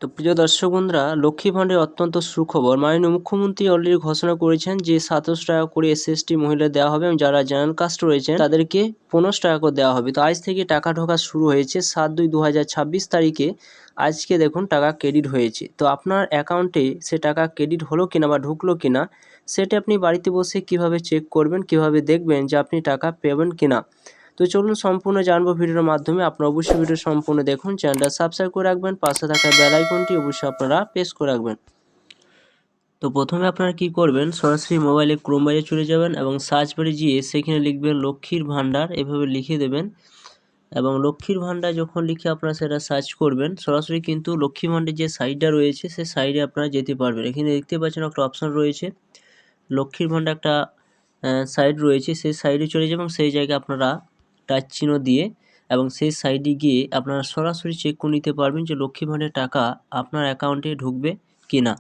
তো প্রিয় দর্শক বন্ধুরা, লক্ষ্মী ভাণ্ডারের অত্যন্ত সুখবর। মাননীয় মুখ্যমন্ত্রী অলরেডি ঘোষণা করেছেন যে 2700 টাকা করে এসসি/এসটি মহিলা দেওয়া হবে এবং যারা জেনারেল কাস্ট রয়েছেন তাদেরকে 1500 টাকা করে দেওয়া হবে। তো আজ থেকে টাকা ঢোকা শুরু হয়েছে 7/2/2026 তারিখে। আজকে দেখুন টাকা ক্রেডিট হয়েছে। তো আপনার অ্যাকাউন্টে সে টাকা ক্রেডিট হলো কিনা বা ঢুকলো কিনা সেটা আপনি বাড়িতে বসে কিভাবে চেক করবেন, কিভাবে দেখবেন যে আপনি টাকা পাবেন কিনা। তো চলুন সম্পূর্ণ জানবো ভিডিওর মাধ্যমে। আপনারা অবশ্যই ভিডিও সম্পূর্ণ দেখুন, চ্যানেলটা সাবস্ক্রাইব করে রাখবেন, পাশে থাকা বেল আইকনটি অবশ্যই আপনারা প্রেস করে রাখবেন। তো প্রথমে আপনারা কি করবেন, সরাসরি মোবাইলে ক্রোম বারে চলে যাবেন এবং সার্চ বারে গিয়ে সেখানে লিখবেন লক্ষ্মীর ভাণ্ডার, এভাবে লিখে দেবেন। এবং লক্ষ্মীর ভাণ্ডার যখন লিখে আপনারা সেটা সার্চ করবেন, সরাসরি কিন্তু লক্ষ্মী ভাণ্ডারের যে সাইটটা রয়েছে সেই সাইডে আপনারা যেতে পারবেন। এখানে দেখতে পাচ্ছেন একটা অপশান রয়েছে লক্ষ্মীর ভাণ্ডার, একটা সাইড রয়েছে, সেই সাইডে চলে যাবেন এবং সেই জায়গায় আপনারা টাচ চিহ্ন দিয়ে এবং সেই সাইডে গিয়ে আপনারা সরাসরি চেক করে নিতে পারবেন যে লক্ষ্মী ভাণ্ডারের টাকা আপনার অ্যাকাউন্টে ঢুকবে কিনা।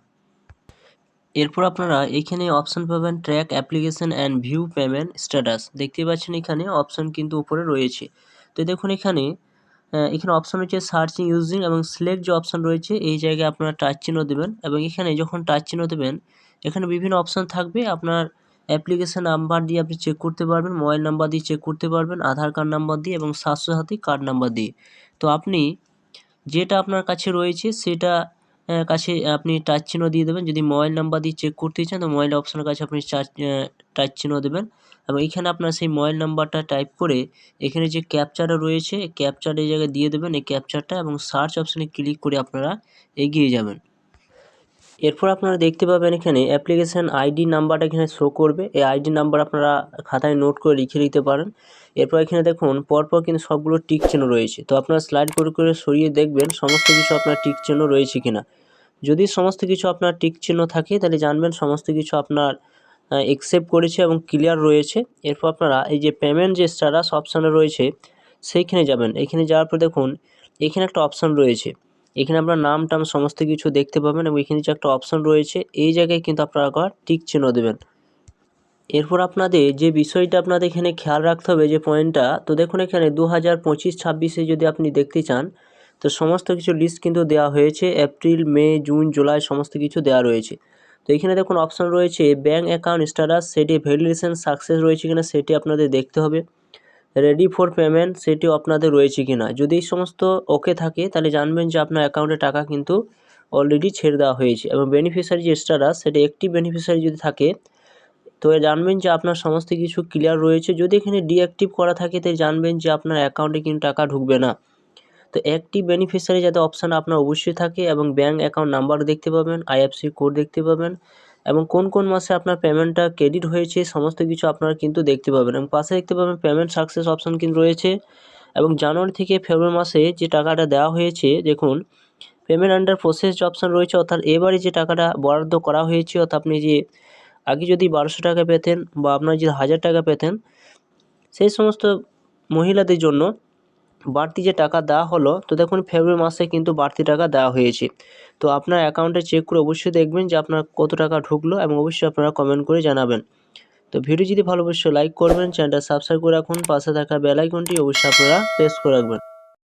এরপর আপনারা এখানে অপশান পাবেন track application and view payment status. দেখতে পাচ্ছেন এখানে অপশান কিন্তু উপরে রয়েছে। তো দেখুন এখানে অপশান হচ্ছে সার্চিং ইউজিং এবং সিলেক্ট যে অপশান রয়েছে এই জায়গায় আপনারা টাচ চিহ্ন দেবেন এবং এখানে যখন টাচ চিহ্ন দেবেন এখানে বিভিন্ন অপশান থাকবে। আপনার অ্যাপ্লিকেশন নাম্বার দিয়ে আপনি চেক করতে পারবেন, মোবাইল নাম্বার দিয়ে চেক করতে পারবেন, আধার কার্ড নাম্বার দিয়ে এবং স্বাস্থ্যসাথী কার্ড নাম্বার দিয়ে। তো আপনি যেটা আপনার কাছে রয়েছে সেটা কাছে আপনি টাচ চিহ্ন দিয়ে দেবেন। যদি মোবাইল নাম্বার দিয়ে চেক করতে চান তো মোবাইল অপশানের কাছে আপনি টাচ চিহ্ন দেবেন এবং এখানে আপনার সেই মোবাইল নাম্বারটা টাইপ করে এখানে যে ক্যাপচারটা রয়েছে এই ক্যাপচারটা এই জায়গায় দিয়ে দেবেন, এই ক্যাপচারটা, এবং সার্চ অপশানে ক্লিক করে আপনারা এগিয়ে যাবেন। এরপর আপনারা দেখতে পাবেন এখানে অ্যাপ্লিকেশান আইডি নাম্বারটা এখানে শো করবে। এই আইডি নাম্বার আপনারা খাতায় নোট করে লিখে নিতে পারেন। এরপর এখানে দেখুন পরপর কিন্তু সবগুলো টিক চিহ্ন রয়েছে। তো আপনারা স্লাইড করে করে সরিয়ে দেখবেন সমস্ত কিছু আপনার টিক চিহ্ন রয়েছে কিনা। যদি সমস্ত কিছু আপনার টিক চিহ্ন থাকে তাহলে জানবেন সমস্ত কিছু আপনার অ্যাকসেপ্ট করেছে এবং ক্লিয়ার রয়েছে। এরপর আপনারা এই যে পেমেন্ট যে স্ট্যাটাস অপশানে রয়েছে সেইখানে যাবেন। এখানে যাওয়ার পর দেখুন এখানে একটা অপশান রয়েছে, এখানে আপনার নাম টাম সমস্ত কিছু দেখতে পাবেন এবং এখানে যে একটা অপশান রয়েছে এই জায়গায় কিন্তু আপনারা একবার টিক চিহ্ন দেবেন। এরপর আপনাদের যে বিষয়টা আপনাদের এখানে খেয়াল রাখতে হবে যে পয়েন্টটা, তো দেখুন এখানে 2025-26 যদি আপনি দেখতে চান তো সমস্ত কিছু লিস্ট কিন্তু দেওয়া হয়েছে, এপ্রিল, মে, জুন, জুলাই সমস্ত কিছু দেওয়া রয়েছে। তো এখানে দেখুন অপশান রয়েছে ব্যাঙ্ক অ্যাকাউন্ট স্ট্যাটাস, সেটি ভ্যালিডেশন সাকসেস রয়েছে কিনা সেটি আপনাদের দেখতে হবে। রেডি ফর পেমেন্ট সেটিও আপনাদের রয়েছে কিনা। যদি এই সমস্ত ওকে থাকে তাহলে জানবেন যে আপনার অ্যাকাউন্টে টাকা কিন্তু অলরেডি ছেড়ে দেওয়া হয়েছে। এবং বেনিফিশিয়ারি যে স্ট্যাটাস সেটা অ্যাক্টিভ বেনিফিশিয়ারি যদি থাকে তো জানবেন যে আপনার সমস্ত কিছু ক্লিয়ার রয়েছে। যদি এখানে ডিঅ্যাক্টিভ করা থাকে তাই জানবেন যে আপনার অ্যাকাউন্টে কিন্তু টাকা ঢুকবে না। তো অ্যাক্টিভ বেনিফিশিয়ারি যাতে অপশান আপনার অবশ্যই থাকে এবং ব্যাঙ্ক অ্যাকাউন্ট নাম্বার দেখতে পাবেন, আইএফএসসি কোড দেখতে পাবেন এবং কোন কোন মাসে আপনার পেমেন্টটা ক্রেডিট হয়েছে সমস্ত কিছু আপনারা কিন্তু দেখতে পাবেন। এবং পাশে দেখতে পাবেন পেমেন্ট সাকসেস অপশান কিন্তু রয়েছে। এবং জানুয়ারি থেকে ফেব্রুয়ারি মাসে যে টাকাটা দেওয়া হয়েছে দেখুন পেমেন্ট আন্ডার প্রসেস যে অপশান রয়েছে, অর্থাৎ এবারে যে টাকাটা বরাদ্দ করা হয়েছে, অর্থাৎ আপনি যে আগে যদি 1200 টাকা পেতেন বা আপনার যদি 1000 টাকা পেতেন সেই সমস্ত মহিলাদের জন্য বাড়তি যে টাকা দেওয়া হলো, তো দেখুন ফেব্রুয়ারি মাসে কিন্তু বাড়তি টাকা দেওয়া হয়েছে। তো আপনার অ্যাকাউন্টে চেক করে অবশ্যই দেখবেন যে আপনার কত টাকা ঢুকলো এবং অবশ্যই আপনারা কমেন্ট করে জানাবেন। তো ভিডিও যদি ভালো অবশ্যই লাইক করবেন, চ্যানেলটা সাবস্ক্রাইব করে রাখুন, পাশে থাকা বেল আইকনটি অবশ্যই আপনারা প্রেস করে রাখবেন।